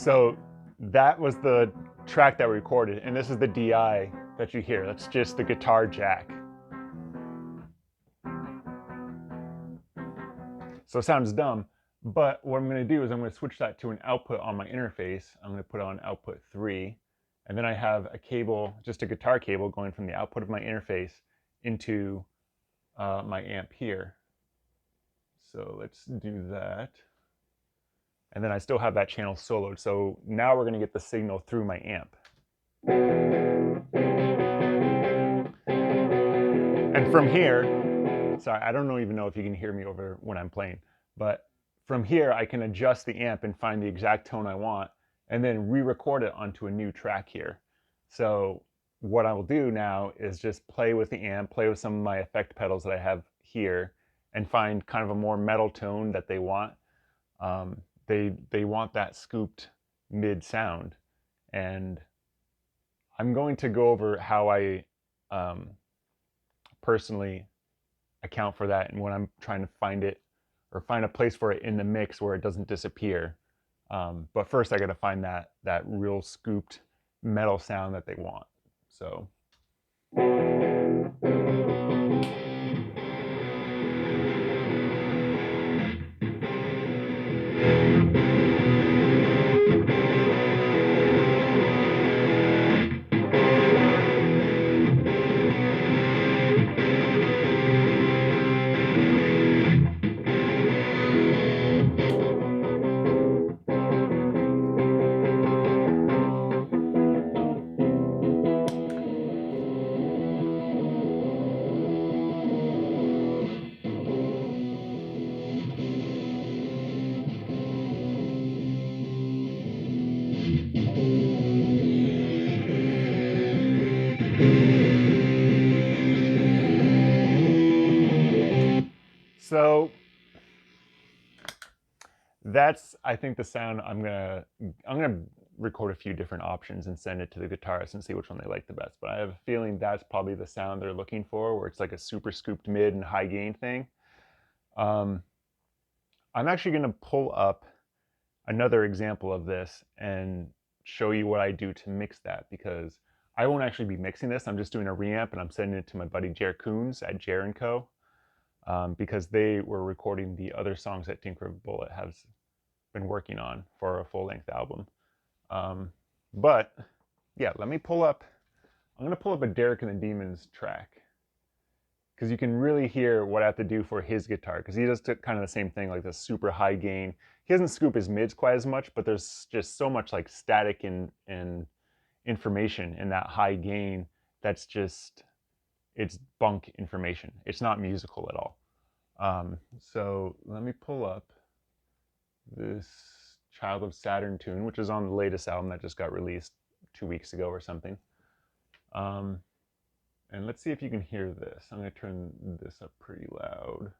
So that was the track that we recorded, and this is the DI that you hear. That's just the guitar jack. So it sounds dumb, but what I'm going to do is I'm going to switch that to an output on my interface. I'm going to put on output 3, and then I have a cable, just a guitar cable, going from the output of my interface into my amp here. So let's do that. And then I still have that channel soloed. So now we're going to get the signal through my amp. And from here, sorry, I don't even know if you can hear me over when I'm playing, but from here I can adjust the amp and find the exact tone I want and then re-record it onto a new track here. So what I will do now is just play with the amp, play with some of my effect pedals that I have here, and find kind of a more metal tone that they want. They want that scooped mid sound, and I'm going to go over how I personally account for that and when I'm trying to find it or find a place for it in the mix where it doesn't disappear. But first I got to find that real scooped metal sound that they want. So So that's, I think, the sound. I'm gonna record a few different options and send it to the guitarist and see which one they like the best. But I have a feeling that's probably the sound they're looking for, where it's like a super scooped mid and high gain thing. I'm actually gonna pull up another example of this and show you what I do to mix that, because I won't actually be mixing this. I'm just doing a reamp and I'm sending it to my buddy Jer Coons at Jer & Co. Because they were recording the other songs that Tinker Bullet has been working on for a full-length album. But yeah, let me pull up, I'm going to pull up a Derek and the Demons track, because you can really hear what I have to do for his guitar, because he does kind of the same thing, like the super high gain. He doesn't scoop his mids quite as much, but there's just so much like static and information in that high gain that's just, it's bunk information. It's not musical at all. So let me pull up this Child of Saturn tune, which is on the latest album that just got released 2 weeks ago or something. And let's see if you can hear this. I'm going to turn this up pretty loud.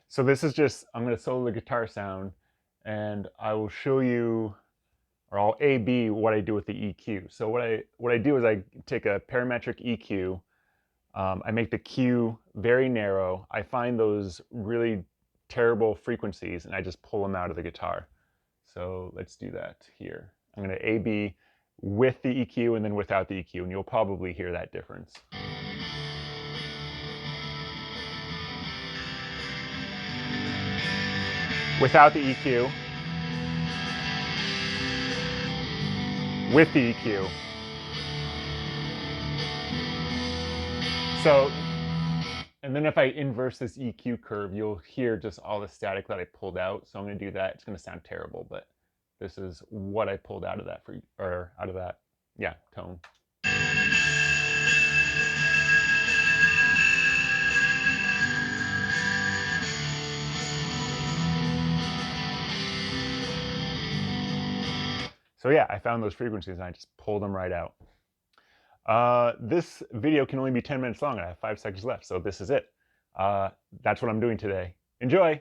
So this is just, I'm going to solo the guitar sound, and I will show you, or I'll A-B what I do with the EQ. So what I do is I take a parametric EQ, I make the Q very narrow, I find those really terrible frequencies, and I just pull them out of the guitar. So let's do that here. I'm going to A-B with the EQ and then without the EQ, and you'll probably hear that difference. Without the EQ, with the EQ. So, and then if I inverse this EQ curve, you'll hear just all the static that I pulled out. So I'm going to do that. It's going to sound terrible, but this is what I pulled out of that tone. So yeah, I found those frequencies and I just pulled them right out. This video can only be 10 minutes long. I have 5 seconds left, so this is it. That's what I'm doing today. Enjoy!